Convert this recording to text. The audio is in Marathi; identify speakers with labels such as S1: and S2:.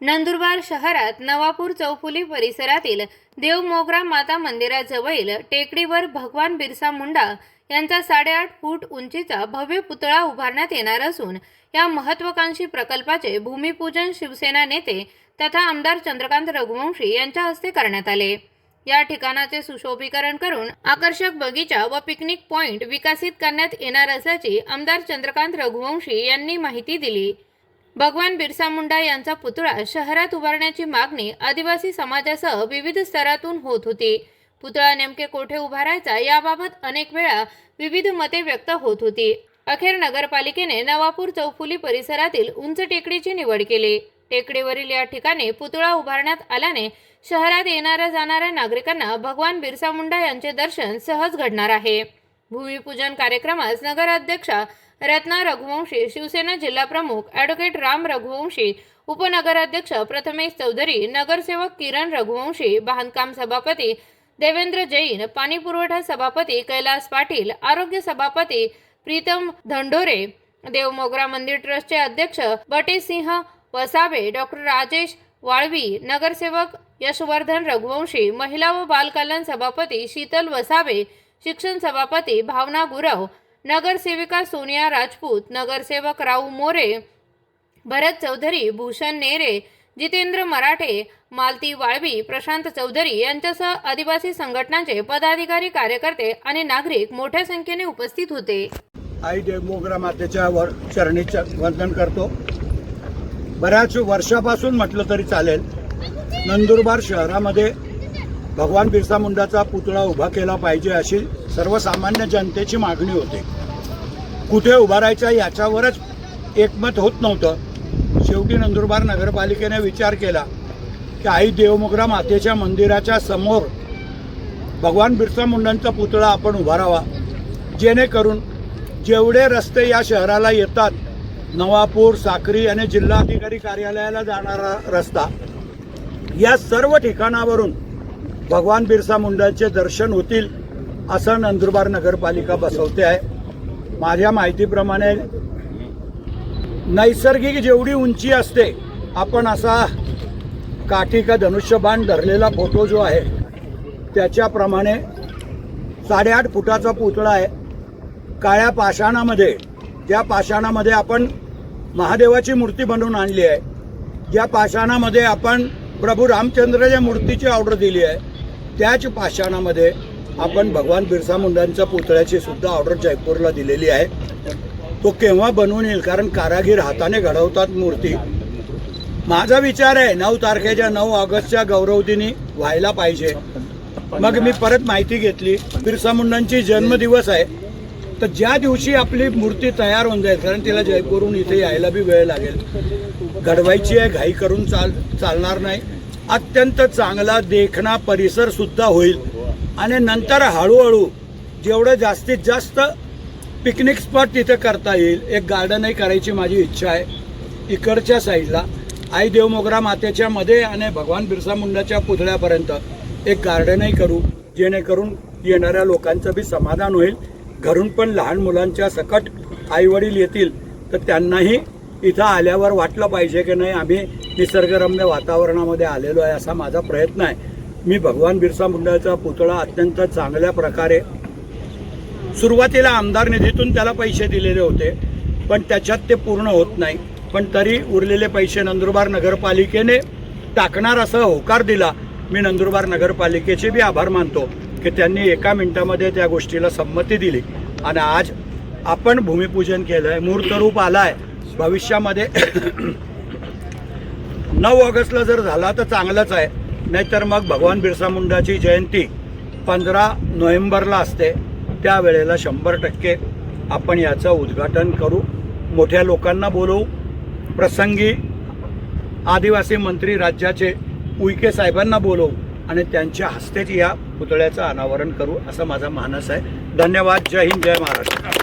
S1: नंदुरबार शहरात नवापूर चौफुली परिसरातील देवमोगरा माता मंदिराजवळील टेकडीवर भगवान बिरसा मुंडा यांचा 8.5 फूट उंचीचा भव्य पुतळा उभारण्यात येणार असून या महत्त्वाकांक्षी प्रकल्पाचे भूमिपूजन शिवसेना नेते तथा आमदार चंद्रकांत रघुवंशी यांच्या हस्ते करण्यात आले। या ठिकाणाचे सुशोभीकरण करून आकर्षक बगीचा व पिकनिक पॉइंट विकसित करण्यात येणार असल्याची आमदार चंद्रकांत रघुवंशी यांनी माहिती दिली। भगवान बिरसा मुंडा यांचा पुतळा शहरात उभारण्याची मागणी आदिवासी समाजासह विविध स्तरातून होत होती। पुतळा नेमके कोठे उभारायचा याबाबत अनेक वेळा विविध मते व्यक्त होत होती। अखेर नगरपालिकेने नवापूर चौफुली परिसरातील उंच टेकडीची निवड केली। टेकडीवरील या ठिकाणी पुतळा उभारण्यात आल्याने शहरात येणाऱ्या जाणाऱ्या नागरिकांना भगवान बिरसा मुंडा यांचे दर्शन सहज घडणार आहे। भूमिपूजन कार्यक्रमास नगराध्यक्षा रत्ना रघुवंशी, शिवसेना जिल्हा प्रमुख ॲडव्होकेट राम रघुवंशी, उपनगराध्यक्ष प्रथमेश चौधरी, नगरसेवक किरण रघुवंशी, बांधकाम सभापती देवेंद्र जैन, पाणी पुरवठा सभापती कैलास पाटील, आरोग्य सभापती प्रीतम धंडोरे, देवमोगरा मंदिर ट्रस्टचे अध्यक्ष बटेसिंह वसावे, डॉक्टर राजेश वाळवी, नगरसेवक यशवर्धन रघुवंशी, महिला व बाल कल्याण सभापती शीतल वसावे, शिक्षण सभापती भावना गुरव, नगरसेविका सोनिया राजपूत, नगरसेवक राऊ मोरे, भरत चौधरी, भूषण नेरे, जितेंद्र मराठे, मालती वाळवी, प्रशांत चौधरी यांच्यासह आदिवासी संघटनांचे पदाधिकारी, कार्यकर्ते आणि नागरिक मोठ्या संख्येने उपस्थित होते।
S2: आई देवमोगरा मातेच्या चरणी वंदन करतो। बऱ्याच वर्षापासून म्हटलं तरी चालेल, नंदुरबार शहरामध्ये भगवान बिरसा मुंडाचा पुतळा उभा केला पाहिजे अशी सर्वसामान्य जनतेची मागणी होती। कुठे उभारायचा याच्यावरच एकमत होत नव्हतं। शेवटी नंदुरबार नगरपालिकेने विचार केला की आई देवमोगरा मातेच्या मंदिराच्या समोर भगवान बिरसा मुंडांचा पुतळा आपण उभारावा, जेणेकरून जेवढे रस्ते या शहराला येतात, नवापूर, साक्री आणि जिल्हाधिकारी कार्यालयाला जाणारा रस्ता, या सर्व ठिकाणावरून भगवान बिरसा मुंडांचे दर्शन होतील असं नंदुरबार नगरपालिका बसवते आहे। माझ्या माहितीप्रमाणे नैसर्गिक जेवढी उंची असते, आपण असा काठी का धनुष्यबाण धरलेला फोटो जो आहे त्याच्याप्रमाणे 8.5 फुटाचा पुतळा आहे। काळ्या पाषाणामध्ये, ज्या पाषाणामध्ये आपण महादेवाची मूर्ती बनवून आणली आहे, ज्या पाषाणामध्ये आपण प्रभू रामचंद्राच्या मूर्तीची ऑर्डर दिली आहे, त्याच पाषाणामध्ये आपण भगवान बिरसा मुंडांच्या पुतळ्याची सुद्धा ऑर्डर जयपूरला दिलेली आहे। तो केव्हा बनवून येईल, कारण कारागीर हाताने घडवतात मूर्ती। माझा विचार आहे 9 तारखेच्या 9 ऑगस्टच्या गौरवदिनी व्हायला पाहिजे। मग मी परत माहिती घेतली, बिरसा मुंडांची जन्मदिवस आहे, तर ज्या दिवशी आपली मूर्ती तयार होऊन जाईल, कारण तिला जयपूरहून इथे यायला बी वेळ लागेल, घडवायची आहे, घाई करून चालणार नाही। अत्यंत चांगला देखणा परिसर सुद्धा होईल आणि नंतर हळूहळू जेवढं जास्तीत जास्त पिकनिक स्पॉट तिथे करता येईल, एक गार्डनही करायची माझी इच्छा आहे। इकडच्या साईडला आई देवमोगरा मातेच्या मध्ये आणि भगवान बिरसा मुंडाच्या पुतळ्यापर्यंत एक गार्डनही करू, जेणेकरून येणाऱ्या लोकांचं बी समाधान होईल। घरून पण लहान मुलांच्या सकट आईवडील येतील, तर त्यांनाही इथं आल्यावर वाटलं पाहिजे की नाही, आम्ही निसर्गरम्य वातावरणामध्ये आलेलो आहे, असा माझा प्रयत्न आहे। मी भगवान बिरसा मुंडाचा पुतळा अत्यंत चांगल्या प्रकारे, सुरुवातीला आमदार निधीतून त्याला पैसे दिलेले होते, पण त्याच्यात ते पूर्ण होत नाही, पण तरी उरलेले पैसे नंदुरबार नगरपालिकेने टाकणार असा होकार दिला। मी नंदुरबार नगरपालिकेचे बी आभार मानतो की त्यांनी 1 मिनिटामध्ये त्या गोष्टीला संमती दिली आणि आज आपण भूमिपूजन केलं आहे, मूर्तरूप आला आहे। भविष्यामध्ये 9 ऑगस्टला जर झाला तर चांगलंच आहे, नाहीतर मग भगवान बिरसा मुंडाची जयंती 15 नोव्हेंबरला असते, त्यावेळेला 100% आपण याचं उद्घाटन करू, मोठ्या लोकांना बोलवू, प्रसंगी आदिवासी मंत्री राज्याचे उईके साहेबांना बोलवू आणि त्यांच्या हस्तेच या पुतळ्याचं अनावरण करू, असं माझा मानस आहे। धन्यवाद। जय हिंद, जय महाराष्ट्र।